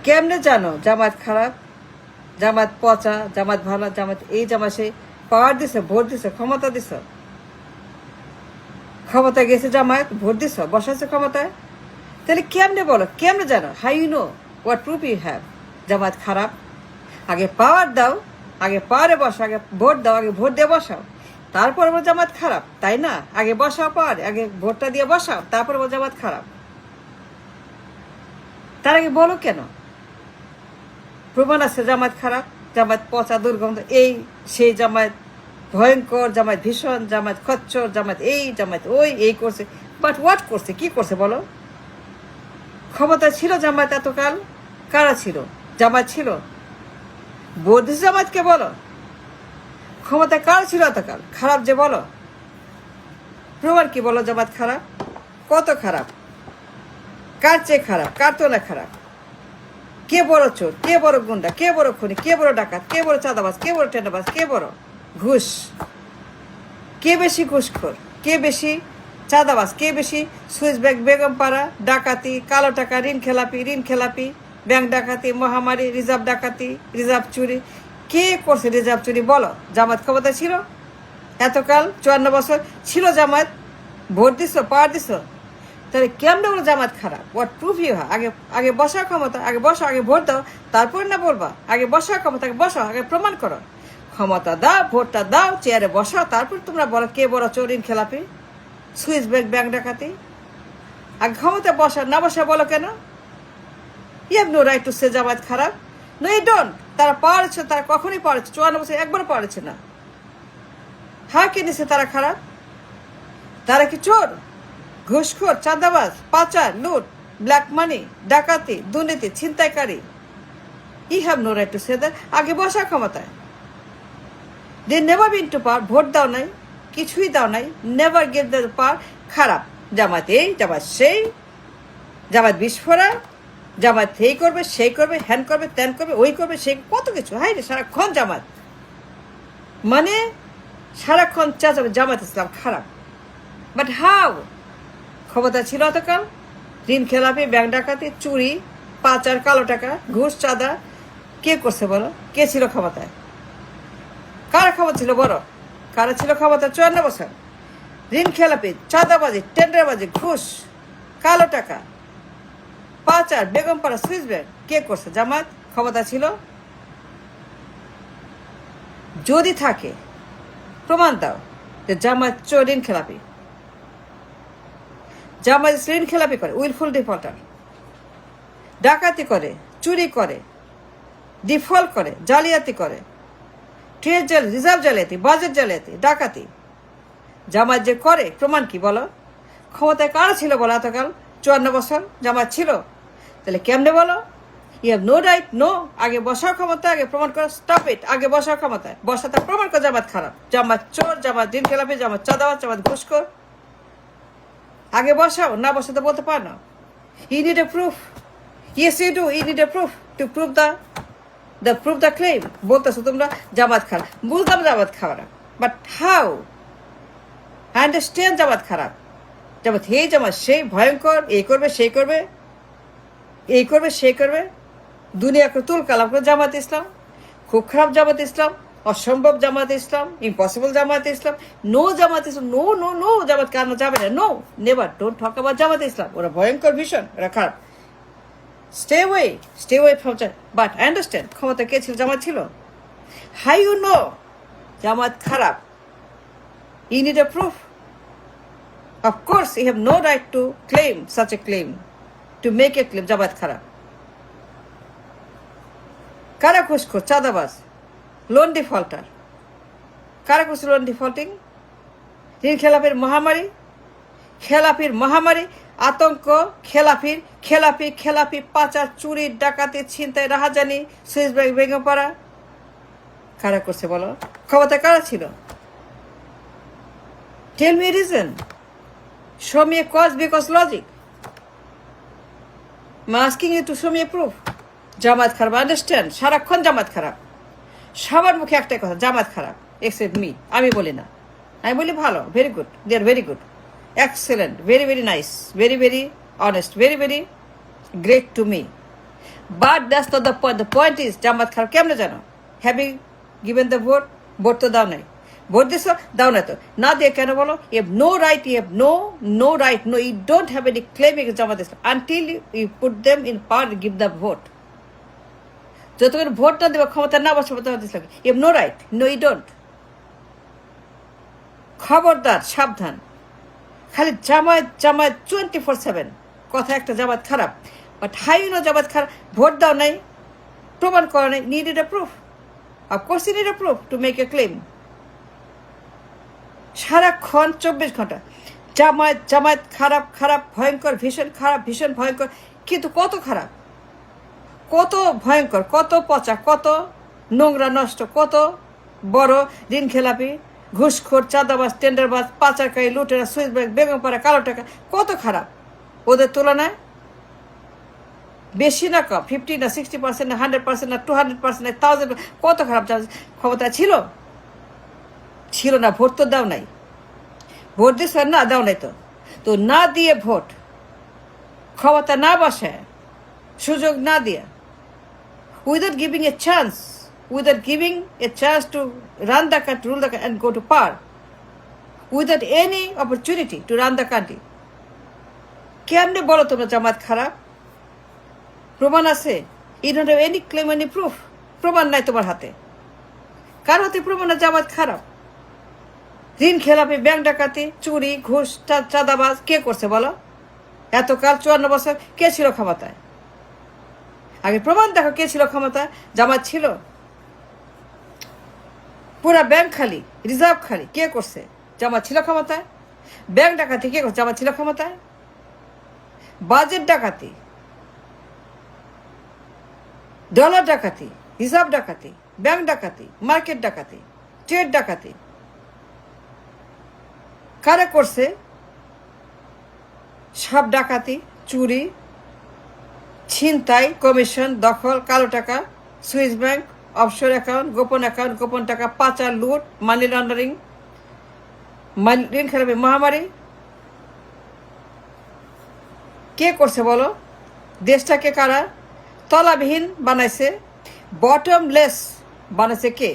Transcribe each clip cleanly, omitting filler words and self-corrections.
কেমনে জানো জামাত খারাপ, জামাত পচা, জামাত ভালো, জামাত এই জামাত সেই? পাওয়ার দিছে, ভোট দিছে, ক্ষমতা দিছ, ক্ষমতায় গেছে জামায়াত, ভোট দিছ, বসাইছে ক্ষমতায়। তাহলে কেমনে বলো, কেমনে জানো? How you know, what proof you have Jamaat খারাপ? আগে পাওয়ার দাও, আগে পাওয়ারে বসো, আগে ভোট দাও, আগে ভোট দিয়ে বসাও, তারপর বলো জামাত খারাপ, তাই না? আগে বসাও পাওয়ার, আগে ভোটটা দিয়ে বসাও, তারপর বলো জামাত খারাপ। তার আগে বলো কেন? প্রমাণ আছে জামাত খারাপ, জামাত পচা, দুর্গন্ধ, এই সেই জামাত ভয়ঙ্কর, জামাত ভীষণ, জামাত খচ্চর, জামাত এই, জামাত ওই, এই করছে। বাট হোয়াট করছে, কি করছে বলো? ক্ষমতা ছিল জামাত এতকাল? কারা ছিল? জামাত ছিল। বৌদ্ধ জামাতকে বলো। ক্ষমতা কার ছিল এতকাল? খারাপ যে বলো। প্রমাণ কি বলো জামাত খারাপ? কত খারাপ? কার চেয়ে খারাপ? কার তোলা খারাপ? কে বড় চোর, কে বড় গুন্ডা, কে বড় খুনি, কে বড় ডাকাত, কে বড় চাঁদাবাজ, কে বড় টেন্ডাবাজ, কে বড় ঘুষ, কে বেশি ঘুষখোর, কে বেশি চাঁদাবাজ, কে বেশি সুইচ ব্যাংক, বেগম পাড়া ডাকাতি, কালো টাকা, ঋণ খেলাপি, ব্যাংক ডাকাতি, মহামারী, রিজার্ভ ডাকাতি, রিজার্ভ চুরি, কে করছে রিজার্ভ চুরি বলো? জামাত ক্ষমতা ছিল এতকাল, 54 বছর ছিল জামাত, ভোট দিছ, পাওয়ার দিছ, তাহলে কেমন বলো জামাত খারাপ? What proof you have? আগে বসাও ক্ষমতা, আগে বসো, আগে ভোট দাও, তারপর না বলবা। আগে বসাও ক্ষমতা, আগে বসাও, আগে প্রমাণ করো, ক্ষমতা দাও, ভোটটা দাও, চেয়ারে বসাও, তারপর তোমরা বলো কে বড় চোর, ঋণ খেলাপি, সুইচ ব্যাংক, ব্যাংক ডাকাতি। আগে ক্ষমতা বসা, না বসা বলো কেন? You have no right to say Jamaat খারাপ। No you don't. তারা পাওয়ারছে, তারা কখনই পাওয়ারছে, 54 বছর একবারও পাওয়ারছে না। হ্যাঁ কে নিছে তারা খারাপ? তারা কি চোর, ঘুষখোর, চাঁদাবাজ, পাচার, লুট, ব্ল্যাক মানি, ডাকাতি, দুর্নীতি, ছিনতাইকারী? You have no right to say that. আগে বসা ক্ষমতায়। They never been to power, ভোট দাও নাই, কিছুই দাও নাই, নেভার গেভ দ্য পাওয়ার। খারাপ জামাত এই, জামাত সেই, জামাত বিস্ফোরা, জামাত এই করবে, সেই করবে, হ্যান করবে, ত্যান করবে, ওই করবে, সেই কত কিছু। হাই রে, সারাক্ষণ জামাত, মানে সারাক্ষণ চাচাবে জামাত ইসলাম খারাপ। But how? ক্ষমতা ছিল অতকাল, ঋণ খেলাপি, ব্যাংক ডাকাতি, চুরি, পাচার, কালো টাকা, ঘুষ, চাঁদা, কে করছে বলো? কে ছিল ক্ষমতায়? কারা ক্ষমতা ছিল বড়? কারা ছিল ক্ষমতা 54 বছর? ঋণ খেলাপি, চাঁদাবাজি, টেন্ডারবাজি, ঘুষ, কালো টাকা, পাচার, বেগম পাড়া, সুইচ ব্যাংক, কে করছে? জামাত ক্ষমতা ছিল। যদি থাকে প্রমাণ দাও যে জামাত চোর, ঋণ খেলাপি। জামাত ঋণ খেলাপি করে, উইলফুল ডিফল্টার, ডাকাতি করে, চুরি করে, ডিফল্ট করে, জালিয়াতি করে, ট্রেড জাল, রিজার্ভ জালিয়াতি, বাজেট জালিয়াতি, ডাকাতি। জামাত যে করে, প্রমাণ কি বলো? ক্ষমতায় কারা ছিল বলো এতকাল? 54 বছর জামাত ছিল। তাহলে কেমনে বলো? You have no right. No. আগে বসাও ক্ষমতা, আগে প্রমাণ করো। Stop it. আগে বসাও ক্ষমতায়, বসাতে প্রমাণ করো জামাত খারাপ, জামাত চোর, জামাত ঋণ খেলাপি, জামাত চাঁদাবাজ, জামাত ঘুষখোর। আগে বসাও, না বসাতে বলতে পার না। You need a proof. Yes you do. You need a proof to prove the claim. বলতেছো তোমরা জামাত খারাপ, বুঝলাম জামাত খারাপ, but how? I understand Jamaat খারাপ, জামাত হে, জামাত সেই, ভয়ঙ্কর, এই করবে, সেই করবে, এই করবে, সেই করবে, দুনিয়াকে তুল কালাম করে জামাত ইসলাম। খুব খারাপ জামাত ইসলাম, অসম্ভব Jamaat Islam, impossible Jamaat Islam, no Jamaat Islam, no no no, Jamaat কানো যাবে না, no, never, don't talk about Jamaat Islam. ওরা ভয়ঙ্কর, ভীষণ, ওরা খারাপ। Stay way from Jamaat. But I understand ক্ষমতা কে ছিল? জামাত ছিল। হাউ ইউ নো জামাত খারাপ? You need a proof. Of course, you have no right to claim such a claim, to make a claim জামাত খারাপ। কারা ঘুষখোর, চাঁদাবাজ, লোন ডিফল্টার? কারা করছে লোন ডিফল্টিং? ঋণ খেলাপির মহামারী, আতঙ্ক, খেলাপি, পাচার, চুরি, ডাকাতি, ছিনতাই, রাহাজানি, সুইচ ব্যাংক, ভেঙে পড়া। কারা করছে বলো? ক্ষমতা কারা ছিল? Tell me reason, show me a cause because logic. I'm asking you to show me a proof. জামাত খারাপ, আন্ডারস্ট্যান্ড, সারাক্ষণ জামাত খারাপ, সবার মুখে একটাই কথা, জামাত খারাপ, এক্সেপ্ট মি। আমি বলি না, আমি বলি ভালো, very good, they are very good, excellent, very very nice, very very honest, very very great to me. But that's not the point. The point is Jamaat খারাপ কেমনে জানো? Having given the vote, vote তো দাও নাই, vote this দাও না তো, না দিয়ে কেন বলো? You have no right, you have no right, no, you don't have any claim against Jamaat Islam until you put them in power, give the vote. যতক্ষণ ভোট না দেবে, ক্ষমতা না বসে জামাত ইসলামকে, you have no right, no you don't. খবরদার, সাবধান। খালি জামায়াত জামায়াত 24/7 কথা একটা, জামাত খারাপ। But how you know Jamaat খারাপ? ভোট দাও নাই, প্রমাণ করা নাই, needed a proof. Of course you need a proof to make a claim. সারাক্ষণ 24 ঘন্টা জামায়াত জামায়াত খারাপ খারাপ, ভয়ঙ্কর, ভীষণ খারাপ, ভীষণ ভয়ঙ্কর। কিন্তু কত খারাপ, কত ভয়ঙ্কর, কত পচা, কত নোংরা, নষ্ট, কত বড় ঋণ খেলাপি, ঘুষখোর, চাঁদাবাজ, টেন্ডারবাজ, পাচারকারী, লুটেরা, সুইস ব্যাংক, বেগমপাড়া, কালো টাকা, কত খারাপ ওদের তুলনায়? বেশি না কম? 50 না 60% না 100% না 200% না 1000? কত খারাপ ক্ষমতা ছিল? ছিল না। ভোট তো দাও নাই। ভোট দিস না, দাও নাই তো। তো না দিয়ে ভোট, ক্ষমতা না বসায়, সুযোগ না দিয়ে, without giving a chance, without giving a chance to run the country, rule the country and go to power, without any opportunity to run the country, কেমনে বলো তোমরা জামাত খারাপ? প্রমাণ আছে? You don't have any claim, any proof. প্রমাণ নাই তোমার হাতে। কার হাতে প্রমাণ? জামাত খারাপ। ঋণ খেলাপি, ব্যাংক ডাকাতি, চুরি, ঘুষ, চাঁদাবাজ কে করছে বলো? এতকাল 54 বছর কে ছিল ক্ষমতায়? আগে প্রমাণ দেখো, কে ছিল ক্ষমতায়? জামাত ছিল। পুরা ব্যাংক খালি, রিজার্ভ খালি, কে করছে? জামাত ছিল ক্ষমতায়। ব্যাংক ডাকাতি কে করছে? জামাত ছিল ক্ষমতায়। বাজেট ডাকাতি, ডলার ডাকাতি, রিজার্ভ ডাকাতি, ব্যাংক ডাকাতি, মার্কেট ডাকাতি, ট্রেড ডাকাতি কারা করছে? সব ডাকাতি, চুরি, ছিনতাই, কমিশন, দখল, কালো টাকা, সুইস ব্যাংক, অফশোর অ্যাকাউন্ট, গোপন টাকা, পাচার, লুট, মানি লন্ডারিং, ঋণ খেলাপি, মহামারী কে করছে বলো? দেশটাকে কারা তলাবিহীন বানাইছে, বটমলেস বানাইছে কে?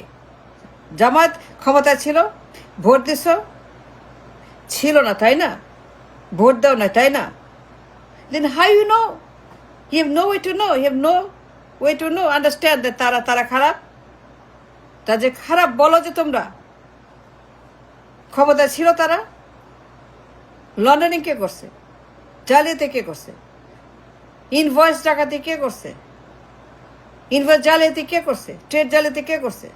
জামাত ক্ষমতায় ছিল, ভোট দিছ? ছিল না, তাই না? ভোট দাও না, তাই না? Then how you know? You have no way to know. You have no way to know, understand that তারা খারাপ। তা যে খারাপ বলো যে তোমরা, ক্ষমতা ছিল তারা। লন্ডনিং কে করছে? জালিয়াতি কে করছে? ইনভয়েস ডাকাতি কে করছে? ইনভয়েস জালিয়াতি কে করছে? ট্রেড জালিয়াতি কে করছে?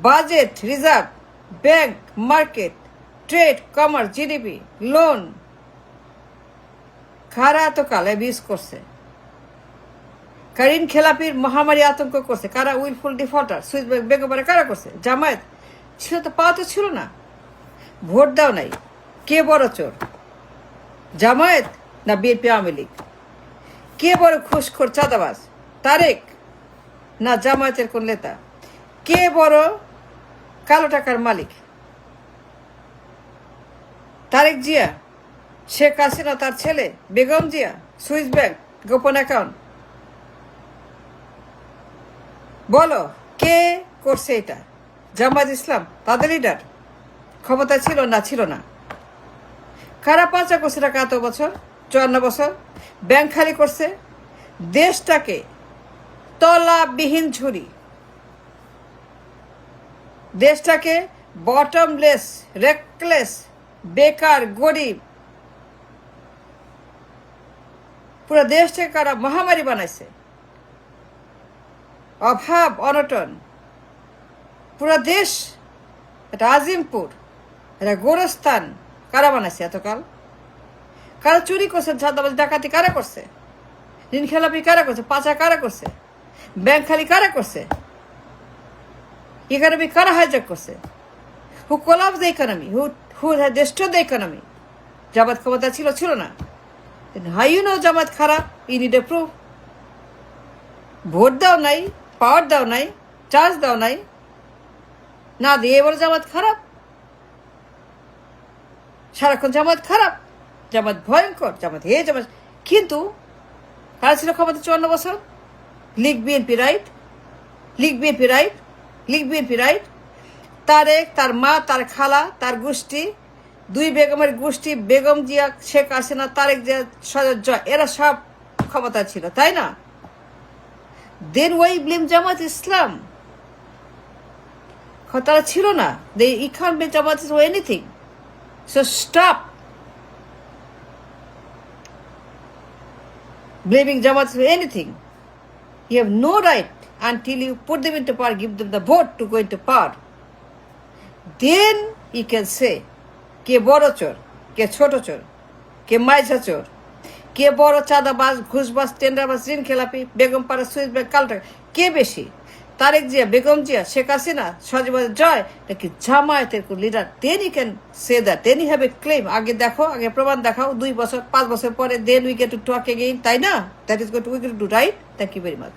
Budget, reserve, bank, market, trade, commerce, GDP, loan কারা এতকাল অ্যাবিউজ করছে? ঋণ খেলাপির মহামারী আতঙ্ক করছে কারা? Wilful defaulter, Swiss bank, Begumpara কারা করছে? জামায়াত ছিল তো, পাওয়া তো ছিল না। ভোট দাও নাই। কে বড় চোর, জামায়াত না বিএনপি আওয়ামী লীগ? কে বড় ঘুষখোর, চাঁদাবাজ, তারেক না জামায়াতের কোন নেতা? কে বড় কালো টাকার মালিক, তারেক জিয়া, শেখ হাসিনা তার ছেলে, বেগম জিয়া, সুইস ব্যাংক, গোপন অ্যাকাউন্ট? বলো কে করছে এটা? জামায়াত ইসলাম, তাদের লিডার ক্ষমতা ছিল না, ছিল না। কারা পাচার করছে টাকা এত বছর? 54 বছর। ব্যাংক খালি করছে, দেশটাকে তলাবিহীন ঝুরি, দেশটাকে বটমলেস, রেকলেস, বেকার, গরিব, পুরো দেশটাকে কারা মহামারী বানাইছে। অভাব, অনটন, পুরো দেশ এটা আজিমপুর, এটা গোরস্থান কারা বানাইছে এতকাল? কারা চুরি করছে, চাঁদাবাজি, ডাকাতি কারা করছে? ঋণ খেলাপি কারা করছে? পাচার কারা করছে? ব্যাংক খালি কারা করছে? ইকোনমি কারা হাইজ্যাক করছে? Who collapse the economy, who has destroyed the economy? Jamaat ক্ষমতা ছিল, ছিল না। হাউ ইউ নো জামাত খারাপ? You need a proof. Vote দাও নাই, পাওয়ার দাও নাই, চার্জ দাও নাই, না দিয়ে এবার জামাত খারাপ। সারাক্ষণ জামাত খারাপ, জামাত ভয়ঙ্কর, জামাত জামাত। কিন্তু কারা ছিল ক্ষমতা 54 বছর? League BNP, right? League BNP, right? League BNP, right? Tarique, তার মা, তার খালা, তার গোষ্ঠী, দুই বেগমের গোষ্ঠী, বেগম জিয়া, শেখ হাসিনা, তারেক জিয়া, সজল জয়, এরা সব ক্ষমতা ছিল, তাই না? Then why blame Jamaat Islam? তারা ছিল না। দে ই can't blame Jamaat Islam anything. So stop blaming Jamaat for anything. You have no right until you put them into power, give them the vote to go into power. Then you can say, কে বড় চোর, কে ছোট চোর, কে মাইঝা চোর, কে বড় চাঁদাবাজ, ঘুষবাজ, টেন্ডারবাজ, ঋণ খেলাপি, বেগম পাড়া, সুইচ ব্যাংক, কালটা, কে বেশি? তারেক জিয়া, বেগম জিয়া, শেখ হাসিনা, সজীব জয়, নাকি জামায়াতের কোন leader? Then you can say that, then you have a claim. আগে দেখো, আগে প্রমাণ দেখাও, 2 বছর 5 বছর পরে then we get to talk again, তাই না? That is got we get to right. Thank you very much.